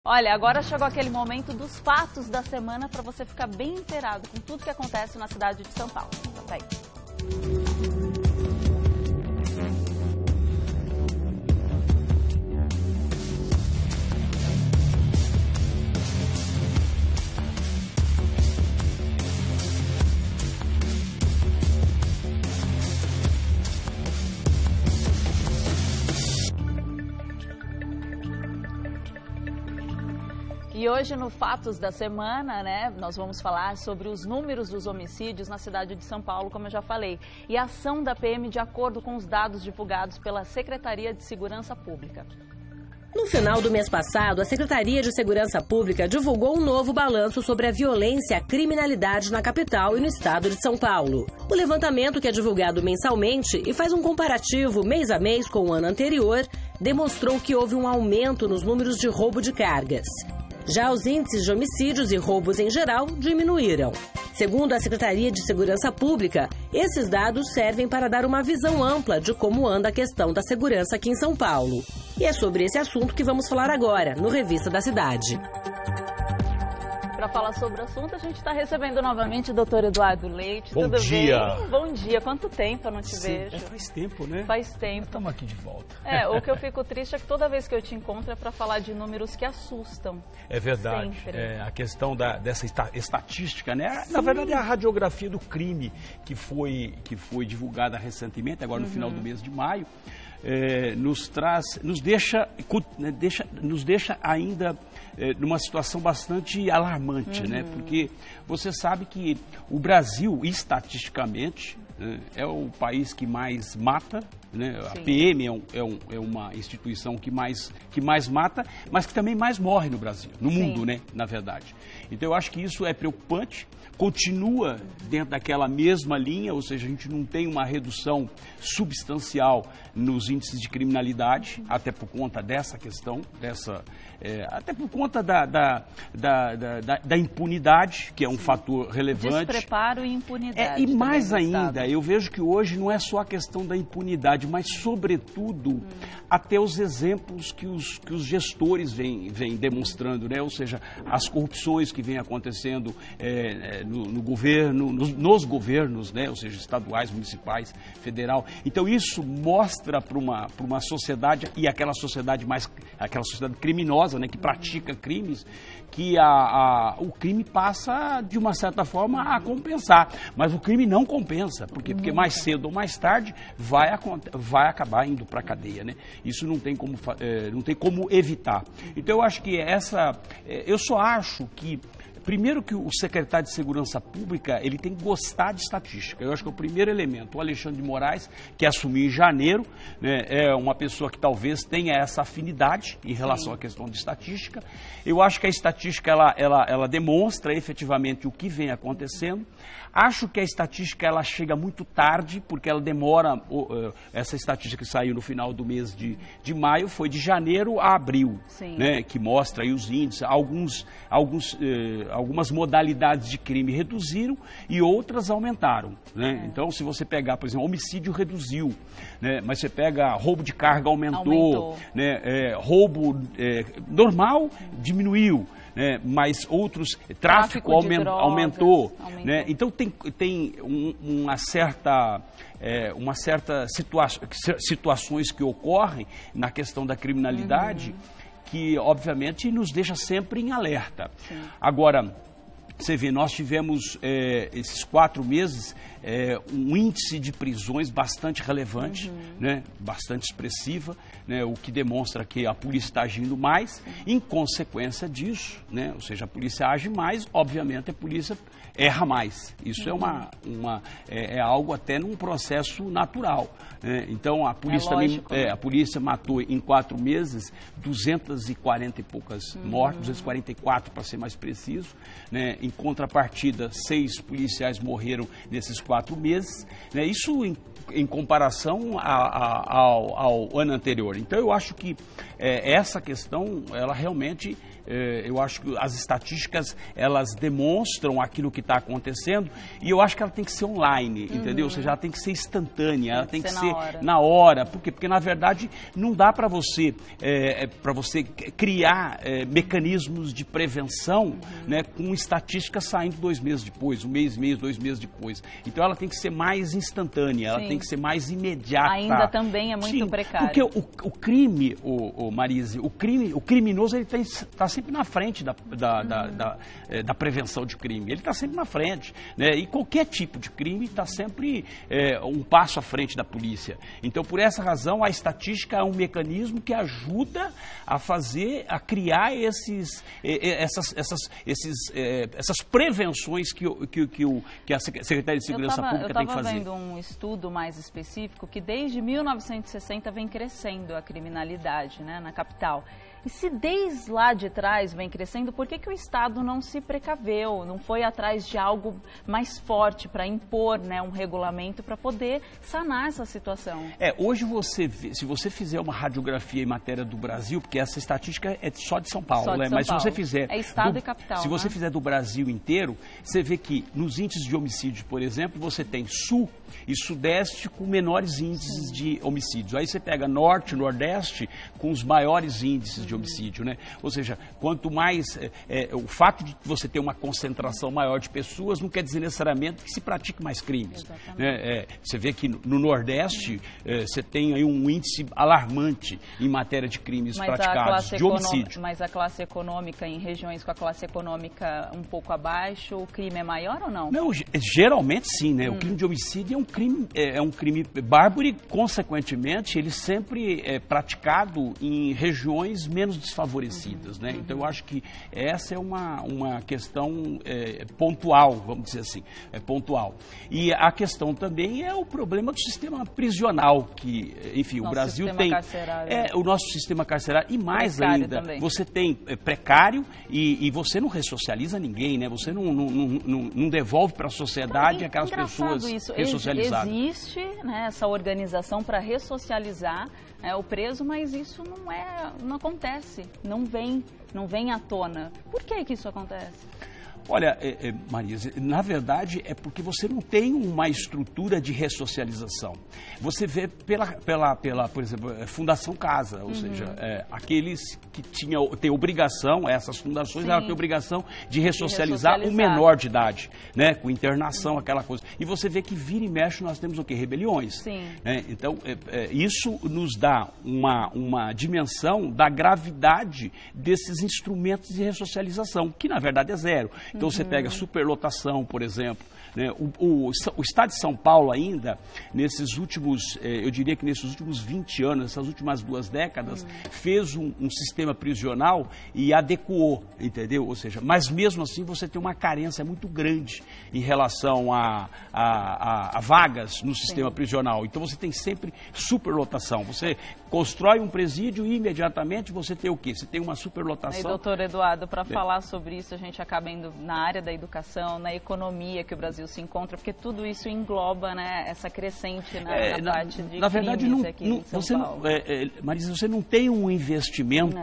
Olha, agora chegou aquele momento dos fatos da semana para você ficar bem inteirado com tudo que acontece na cidade de São Paulo. Tá aí. E hoje no Fatos da Semana, né, nós vamos falar sobre os números dos homicídios na cidade de São Paulo, como eu já falei, e a ação da PM de acordo com os dados divulgados pela Secretaria de Segurança Pública. No final do mês passado, a Secretaria de Segurança Pública divulgou um novo balanço sobre a violência e a criminalidade na capital e no estado de São Paulo. O levantamento, que é divulgado mensalmente e faz um comparativo mês a mês com o ano anterior, demonstrou que houve um aumento nos números de roubo de cargas. Já os índices de homicídios e roubos em geral diminuíram. Segundo a Secretaria de Segurança Pública, esses dados servem para dar uma visão ampla de como anda a questão da segurança aqui em São Paulo. E é sobre esse assunto que vamos falar agora, no Revista da Cidade. Para falar sobre o assunto, a gente está recebendo novamente o doutor Eduardo Leite. Bom Tudo dia. Bem? Bom dia. Quanto tempo eu não te vejo? Faz tempo, né? Faz tempo. Estamos aqui de volta. O que eu fico triste é que toda vez que eu te encontro é para falar de números que assustam. É verdade. Sempre. A questão dessa estatística, né? Na verdade, é a radiografia do crime que foi divulgada recentemente, agora no final do mês de maio, nos deixa ainda numa situação bastante alarmante, né? Porque você sabe que o Brasil, estatisticamente, é o país que mais mata, né? A PM é uma instituição que mais mata, mas que também mais morre no Brasil, no mundo, né? Na verdade. Então eu acho que isso é preocupante, continua dentro daquela mesma linha, ou seja, a gente não tem uma redução substancial nos índices de criminalidade, até por conta dessa questão, até por conta da impunidade, que é um fator relevante. Despreparo e impunidade. E mais ainda, eu vejo que hoje não é só a questão da impunidade, mas sobretudo até os exemplos que os gestores vêm demonstrando, né? Ou seja, as corrupções que vêm acontecendo no governo, nos governos, né? Ou seja, estaduais, municipais, federal. Então isso mostra para uma sociedade, e aquela sociedade criminosa, né? Que pratica crimes, que o crime passa, de uma certa forma, a compensar. Mas o crime não compensa. Por quê? Porque mais cedo ou mais tarde vai acabar indo para a cadeia, né? Isso não tem como evitar. Então eu acho que eu só acho que, primeiro, que o secretário de Segurança Pública, ele tem que gostar de estatística. Eu acho que é o primeiro elemento. O Alexandre de Moraes, que assumiu em janeiro, né, é uma pessoa que talvez tenha essa afinidade em relação à questão de estatística. Eu acho que a estatística, ela demonstra efetivamente o que vem acontecendo. Acho que a estatística, ela chega muito tarde, porque ela demora. Essa estatística que saiu no final do mês de maio foi de janeiro a abril, né, que mostra aí os índices. Algumas modalidades de crime reduziram e outras aumentaram, né? Então, se você pegar, por exemplo, homicídio reduziu, né? Mas você pega roubo de carga aumentou. Né? Roubo normal diminuiu, né? Mas outros, tráfico aumentou, né? Então tem uma certa situações que ocorrem na questão da criminalidade, que obviamente nos deixa sempre em alerta. Agora, você vê, nós tivemos esses 4 meses um índice de prisões bastante relevante, né, bastante expressiva, né, o que demonstra que a polícia está agindo mais. Em consequência disso, né, ou seja, a polícia age mais, obviamente a polícia erra mais. Isso é algo até num processo natural, né? Então a polícia a polícia matou em 4 meses 240 e poucas mortes, 244 para ser mais preciso, né? Em contrapartida, 6 policiais morreram nesses 4 meses, né? Isso em comparação ao ano anterior. Então eu acho que essa questão, ela realmente eu acho que as estatísticas, elas demonstram aquilo que está acontecendo, e eu acho que ela tem que ser online, entendeu? Ou seja, ela tem que ser instantânea, ela tem que ser na hora. Por quê? Porque, na verdade, não dá para você criar mecanismos de prevenção, né, com estatísticas saindo 2 meses depois, 1 mês e meio, 2 meses depois. Então, ela tem que ser mais instantânea, ela tem que ser mais imediata. Ainda também é muito precário. Porque o crime, Marise, o criminoso, ele está sempre na frente da prevenção de crime. Ele está sempre na frente, né? E qualquer tipo de crime está sempre um passo à frente da polícia. Então, por essa razão, a estatística é um mecanismo que ajuda a criar essas prevenções que a Secretaria de Segurança Pública tem que fazer. Eu estava vendo um estudo mais específico que desde 1960 vem crescendo a criminalidade, né, na capital. E se desde lá de trás vem crescendo, por que o Estado não se precaveu, não foi atrás de algo mais forte para impor, né, um regulamento para poder sanar essa situação? Hoje se você fizer uma radiografia em matéria do Brasil, porque essa estatística é só de São Paulo, né? Mas se você fizer... É Estado e capital, se você fizer do Brasil inteiro, você vê que nos índices de homicídio, por exemplo, você tem Sul e Sudeste com menores índices de homicídios. Aí você pega Norte e Nordeste com os maiores índices de homicídio, né? Ou seja, quanto mais... o fato de você ter uma concentração maior de pessoas não quer dizer necessariamente que se pratique mais crimes. Né? Você vê que no Nordeste você tem aí um índice alarmante em matéria de crimes praticados, de homicídio. Mas a classe econômica, em regiões com a classe econômica um pouco abaixo, o crime é maior ou não? Não, geralmente sim, né? O crime de homicídio é um crime bárbaro e, consequentemente, ele sempre é praticado em regiões menos desfavorecidas, né? Então, eu acho que essa é uma questão pontual, vamos dizer assim, pontual. E a questão também é o problema do sistema prisional, que, enfim, o Brasil tem... o nosso sistema carcerário, e mais ainda, você tem precário e você não ressocializa ninguém, né? Você não devolve para a sociedade aquelas pessoas ressocializadas. Existe, né, essa organização para ressocializar o preso, mas isso não acontece, não vem à tona. Por que isso acontece? Olha, Marisa, na verdade é porque você não tem uma estrutura de ressocialização. Você vê por exemplo, Fundação Casa, ou seja, aqueles que têm obrigação, essas fundações, elas têm obrigação de ressocializar o menor de idade, né, com internação, aquela coisa. E você vê que vira e mexe nós temos o quê? Rebeliões. Né? Então, isso nos dá uma dimensão da gravidade desses instrumentos de ressocialização, que na verdade é zero. Então, você pega superlotação, por exemplo, né? O Estado de São Paulo ainda, nesses últimos, eu diria que nesses últimos 20 anos, essas últimas 2 décadas, fez um sistema prisional e adequou, entendeu? Ou seja, mas mesmo assim você tem uma carência muito grande em relação a vagas no sistema prisional. Então você tem sempre superlotação. Você constrói um presídio e imediatamente você tem o quê? Você tem uma superlotação. E, doutor Eduardo, para falar sobre isso, a gente acaba indo na área da educação, na economia que o Brasil se encontra, porque tudo isso engloba, né, essa crescente na parte de na verdade, aqui em São Paulo. Marisa, você não tem um investimento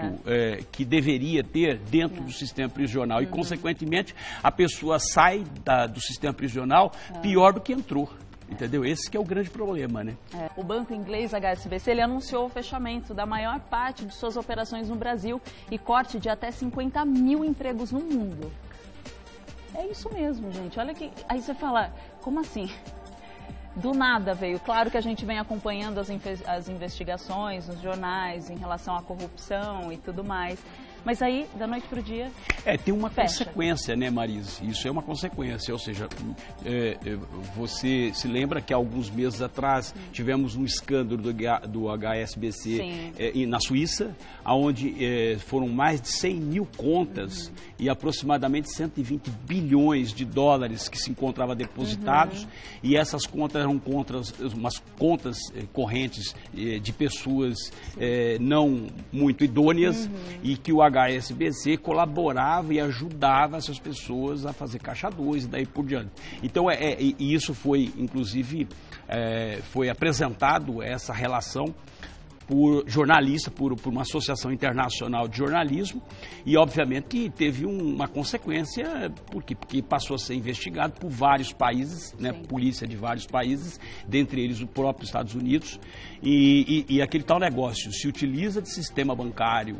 que deveria ter dentro do sistema prisional e, consequentemente, a pessoa sai do sistema prisional pior do que entrou. Entendeu? Esse que é o grande problema, né? O banco inglês HSBC, ele anunciou o fechamento da maior parte de suas operações no Brasil e corte de até 50 mil empregos no mundo. É isso mesmo, gente. Olha que... Aí você fala, como assim? Do nada veio. Claro que a gente vem acompanhando as investigações nos jornais em relação à corrupção e tudo mais. Mas aí, da noite para o dia, tem uma consequência, né, Marisa? Isso é uma consequência, ou seja, você se lembra que há alguns meses atrás tivemos um escândalo do HSBC na Suíça, onde foram mais de 100 mil contas e aproximadamente 120 bilhões de dólares que se encontravam depositados, e essas contas eram umas contas correntes de pessoas não muito idôneas, e que o HSBC colaborava e ajudava essas pessoas a fazer caixa 2 e daí por diante. Então, e isso foi, inclusive, foi apresentado essa relação por jornalista, por uma associação internacional de jornalismo, e obviamente que teve uma consequência, porque passou a ser investigado por vários países, né, polícia de vários países, dentre eles o próprio Estados Unidos, e aquele tal negócio se utiliza de sistema bancário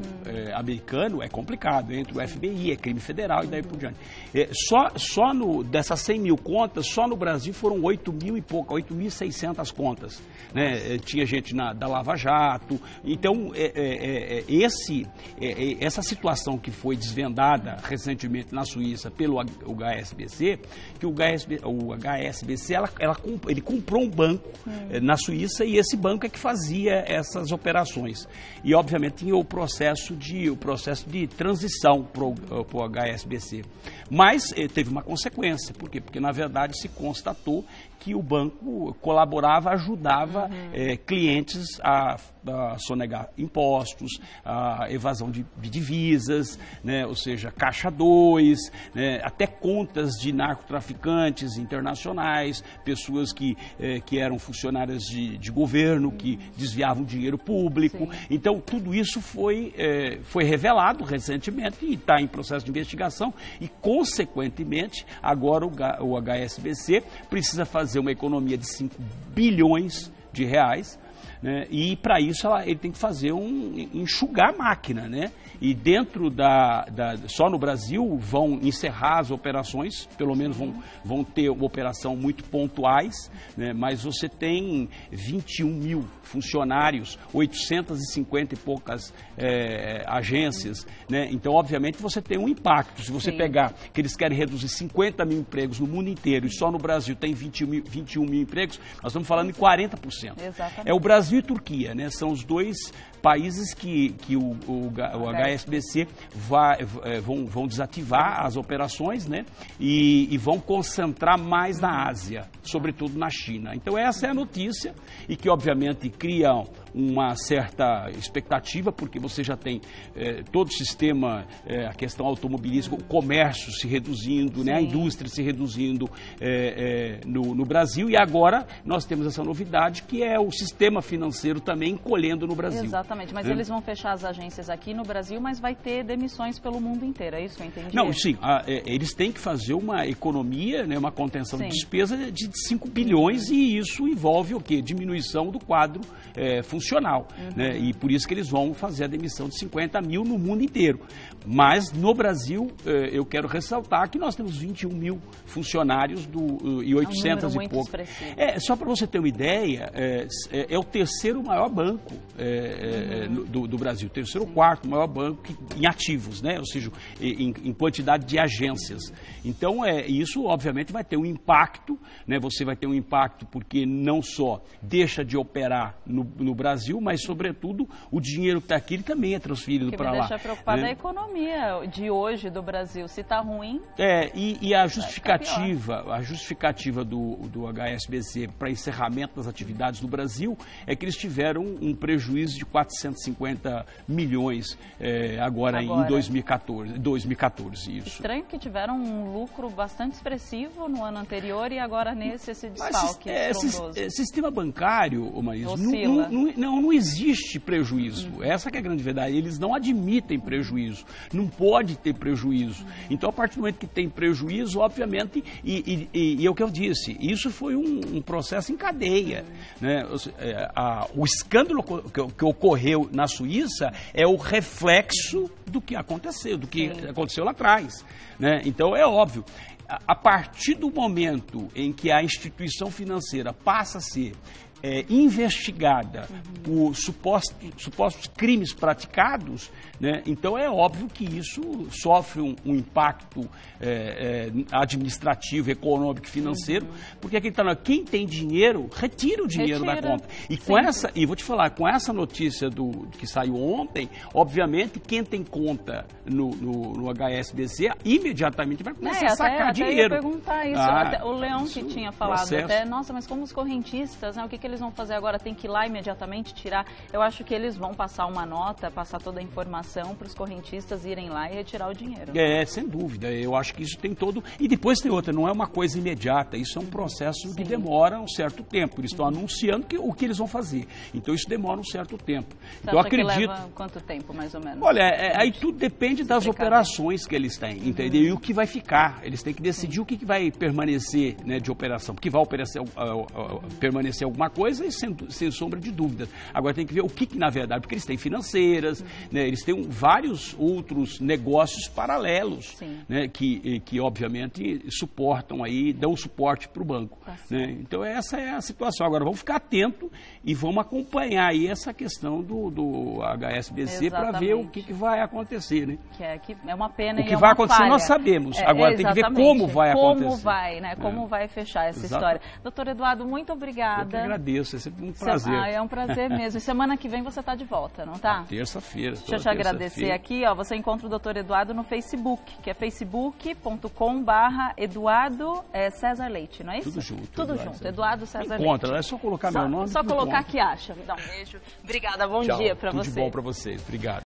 americano, é complicado, entre o FBI, é crime federal e daí por diante. Dessas 100 mil contas, só no Brasil foram 8.600 contas, né? Tinha gente da Lava Jato. Então, essa situação que foi desvendada recentemente na Suíça pelo HSBC, que o HSBC ele comprou um banco na Suíça, e esse banco é que fazia essas operações. E, obviamente, tinha o processo de transição para o HSBC. Mas teve uma consequência. Por quê? Porque, na verdade, se constatou que o banco colaborava, ajudava clientes a sonegar impostos, a evasão de divisas, né? Ou seja, Caixa 2, né? Até contas de narcotraficantes internacionais, pessoas que eram funcionárias de governo, que desviavam dinheiro público. Sim. Então, tudo isso foi revelado recentemente e está em processo de investigação e, consequentemente, agora o HSBC precisa fazer uma economia de 5 bilhões de reais, né? E para isso ele tem que fazer enxugar a máquina, né? E dentro só no Brasil vão encerrar as operações, pelo menos vão ter uma operação muito pontuais, né? Mas você tem 21 mil funcionários, 850 e poucas agências, né? Então, obviamente, você tem um impacto. Se você pegar que eles querem reduzir 50 mil empregos no mundo inteiro e só no Brasil tem 21 mil empregos, nós estamos falando em 40%. Exatamente. É o Brasil e Turquia, né? São os dois países que o HSBC vão desativar as operações, né? E vão concentrar mais na Ásia, sobretudo na China. Então essa é a notícia, e que obviamente cria uma certa expectativa, porque você já tem todo o sistema, a questão automobilística, o comércio se reduzindo, né? A indústria se reduzindo no Brasil, e agora nós temos essa novidade, que é o sistema financeiro também encolhendo no Brasil. Exatamente, mas eles vão fechar as agências aqui no Brasil, mas vai ter demissões pelo mundo inteiro, é isso que eu entendi? Não, sim, eles têm que fazer uma economia, né, uma contenção de despesa de 5 bilhões, e isso envolve o quê? Diminuição do quadro funcional, né? E por isso que eles vão fazer a demissão de 50 mil no mundo inteiro. Mas no Brasil, eu quero ressaltar que nós temos 21 mil funcionários e 800 e pouco. Só para você ter uma ideia, é o terceiro maior banco do Brasil, terceiro ou quarto maior banco em ativos, né? Ou seja, em quantidade de agências. Então, isso obviamente vai ter um impacto, né? Você vai ter um impacto porque não só deixa de operar no Brasil, mas sobretudo o dinheiro que está aqui ele também é transferido para lá. O que me deixa preocupado é a economia de hoje do Brasil. Se está ruim... E a justificativa do HSBC para encerramento das atividades no Brasil é que eles tiveram um prejuízo de 450 milhões agora em 2014. Isso. Estranho que tiveram um lucro bastante expressivo no ano anterior e agora esse desfalque estrondoso. Sistema bancário, Marisa, não existe prejuízo. Essa que é a grande verdade. Eles não admitem prejuízo. Não pode ter prejuízo. Então, a partir do momento que tem prejuízo, obviamente, e é o que eu disse, isso foi um processo em cadeia, né? O escândalo que ocorreu na Suíça é o reflexo do que aconteceu lá atrás, né? Então, é óbvio. A partir do momento em que a instituição financeira passa a ser investigada por supostos crimes praticados, né? Então é óbvio que isso sofre um impacto administrativo, econômico e financeiro, porque quem tem dinheiro, retira o dinheiro da conta. E vou te falar, com essa notícia que saiu ontem, obviamente quem tem conta no HSBC imediatamente vai começar a sacar dinheiro. Eu ia perguntar isso, o Leão que tinha falado nossa, mas como os correntistas, né, o que eles eles vão fazer agora? Tem que ir lá imediatamente tirar? Eu acho que eles vão passar uma nota, passar toda a informação para os correntistas irem lá e retirar o dinheiro. Sem dúvida. Eu acho que isso tem todo... E depois tem outra, não é uma coisa imediata, isso é um processo que demora um certo tempo. Eles estão anunciando o que eles vão fazer. Então isso demora um certo tempo. Então, eu acredito... que leva quanto tempo, mais ou menos? Olha, aí tudo depende das operações que eles têm, entendeu? E o que vai ficar. Eles têm que decidir o que vai permanecer, né, de operação. Porque vai permanecer alguma coisa e sem sombra de dúvida. Agora tem que ver o que na verdade, porque eles têm financeiras, né, eles têm vários outros negócios paralelos, né, que obviamente suportam aí, dão suporte para o banco. Né? Então essa é a situação. Agora vamos ficar atento e vamos acompanhar aí essa questão do HSBC para ver o que vai acontecer, né? Que é uma pena. O que vai acontecer nós sabemos. Agora tem que ver como vai acontecer. Como vai, né? Como vai fechar essa história. Doutor Eduardo, muito obrigada. Eu que agradeço, é sempre um prazer. É um prazer mesmo. E semana que vem você está de volta, não tá? Terça-feira. Deixa eu te agradecer aqui, ó. Você encontra o Doutor Eduardo no Facebook, que é facebook.com/Eduardo César Leite, não é isso? Tudo junto. Tudo junto. Eduardo César Leite. Encontra, é só colocar meu nome. Só colocar que acha. Me dá um beijo. Obrigada, bom dia para você. Tudo de bom para vocês. Obrigado.